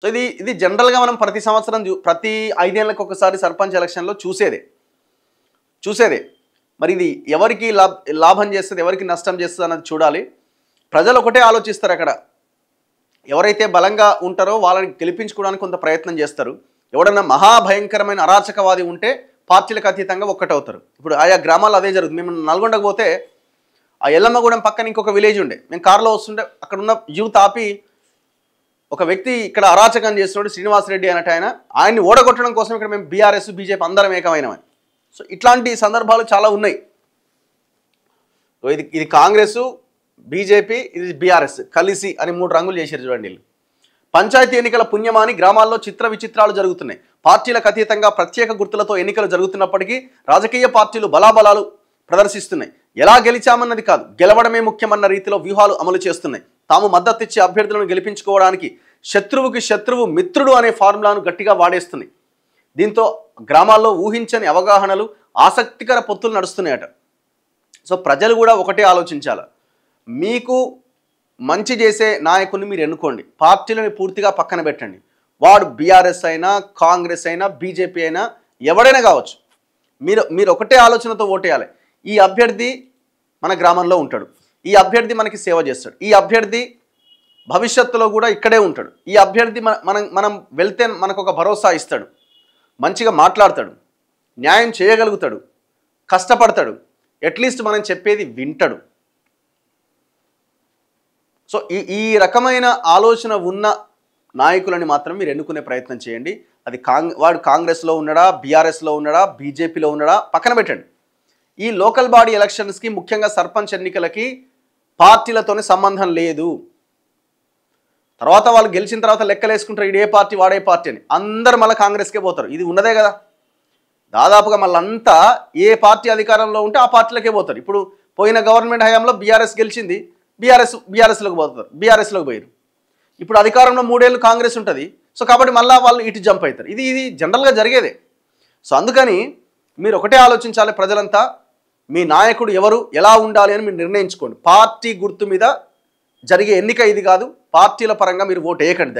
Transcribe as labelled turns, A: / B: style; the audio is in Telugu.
A: సో ఇది జనరల్‌గా మనం ప్రతి సంవత్సరం ప్రతి 5 ఏళ్లకు ఒకసారి సర్పంచ్ ఎలక్షన్‌లో చూసేదే. మరి ఇది ఎవరికి లాభం చేస్తది, ఎవరికి నష్టం చేస్తది అన్నది చూడాలి. ప్రజలు ఒకటే ఆలోచిస్తారు అక్కడ. ఎవరైతే బలంగా ఉంటారో వాళ్ళని గెలిపించుకోవడానికి కొంత ప్రయత్నం చేస్తారు. ఎవడన్నా మహాభయంకరమైన అరాచకవాది ఉంటే పార్టీలకు అతీతంగా ఒక్కటవుతారు. ఇప్పుడు ఆయా గ్రామాల్లో అదే జరుగుతుంది. మేము నల్గొండకు పోతే ఆ ఎల్లమ్మగూడెం పక్కన ఇంకొక విలేజ్ ఉండే. మేము కారులో వస్తుంటే అక్కడ ఉన్న యూత్ ఆపి ఒక వ్యక్తి ఇక్కడ అరాచకం చేస్తున్నాడు శ్రీనివాసరెడ్డి అన్నట్టు ఆయన్ని ఓడగొట్టడం కోసం ఇక్కడ మేము బీఆర్ఎస్ బీజేపీ అందరం ఏకమైనమని. సో ఇట్లాంటి సందర్భాలు చాలా ఉన్నాయి. ఇది కాంగ్రెస్, బీజేపీ, ఇది బీఆర్ఎస్ కలిసి అని 3 రంగులు చేశారు చూడండి. పంచాయతీ ఎన్నికల పుణ్యమాని గ్రామాల్లో చిత్ర విచిత్రాలు జరుగుతున్నాయి. పార్టీలకు అతీతంగా ప్రత్యేక గుర్తులతో ఎన్నికలు జరుగుతున్నప్పటికీ రాజకీయ పార్టీలు బలాబలాలు ప్రదర్శిస్తున్నాయి. ఎలా గెలిచామన్నది కాదు, గెలవడమే ముఖ్యమన్న రీతిలో వ్యూహాలు అమలు చేస్తున్నాయి. తాము మద్దతు ఇచ్చే అభ్యర్థులను గెలిపించుకోవడానికి శత్రువుకి శత్రువు మిత్రుడు అనే ఫార్ములాను గట్టిగా వాడేస్తున్నాయి. దీంతో గ్రామాల్లో ఊహించని అవగాహనలు, ఆసక్తికర పొత్తులు నడుస్తున్నాయట. సో ప్రజలు కూడా ఒకటే ఆలోచించాలి. మీకు మంచి చేసే నాయకుడిని మీరు ఎన్నుకోండి, పార్టీలను పూర్తిగా పక్కన పెట్టండి. వాడు బీఆర్ఎస్ అయినా, కాంగ్రెస్ అయినా, బీజేపీ అయినా, ఎవడైనా కావచ్చు. మీరు ఒకటే ఆలోచనతో ఓటేయాలి. ఈ అభ్యర్థి మన గ్రామంలో ఉంటాడు, ఈ అభ్యర్థి మనకి సేవ చేస్తాడు, ఈ అభ్యర్థి భవిష్యత్తులో కూడా ఇక్కడే ఉంటాడు, ఈ అభ్యర్థి మనం వెళ్తే మనకు ఒక భరోసా ఇస్తాడు, మంచిగా మాట్లాడతాడు, న్యాయం చేయగలుగుతాడు, కష్టపడతాడు, అట్లీస్ట్ మనం చెప్పేది వింటాడు. సో ఈ రకమైన ఆలోచన ఉన్న నాయకులని మాత్రం మీరు ఎన్నుకునే ప్రయత్నం చేయండి. అది వాడు కాంగ్రెస్లో ఉన్నాడా, బీఆర్ఎస్లో ఉన్నాడా, బీజేపీలో ఉన్నాడా పక్కన పెట్టండి. ఈ లోకల్ బాడీ ఎలక్షన్స్కి, ముఖ్యంగా సర్పంచ్ ఎన్నికలకి పార్టీలతోనే సంబంధం లేదు. తర్వాత వాళ్ళు గెలిచిన తర్వాత లెక్కలేసుకుంటారు, ఇది ఏ పార్టీ వాడే పార్టీ అని. అందరు మళ్ళీ కాంగ్రెస్కే పోతారు. ఇది ఉన్నదే కదా. దాదాపుగా మళ్ళంతా ఏ పార్టీ అధికారంలో ఉంటే ఆ పార్టీలకే పోతారు. ఇప్పుడు పోయిన గవర్నమెంట్ హయాంలో బీఆర్ఎస్ గెలిచింది, బీఆర్ఎస్లోకి పోతారు, బీఆర్ఎస్లోకి పోయారు. ఇప్పుడు అధికారంలో 3 ఏళ్ళు కాంగ్రెస్ ఉంటుంది. సో కాబట్టి మళ్ళీ వాళ్ళు ఇటు జంప్ అవుతారు. ఇది జనరల్గా జరిగేదే. సో అందుకని మీరు ఒకటే ఆలోచించాలి. ప్రజలంతా మీ నాయకుడు ఎవరు, ఎలా ఉండాలి అని మీరు నిర్ణయించుకోండి. పార్టీ గుర్తు మీద జరిగే ఎన్నిక ఇది కాదు. పార్టీల పరంగా మీరు ఓటు వేయకండి.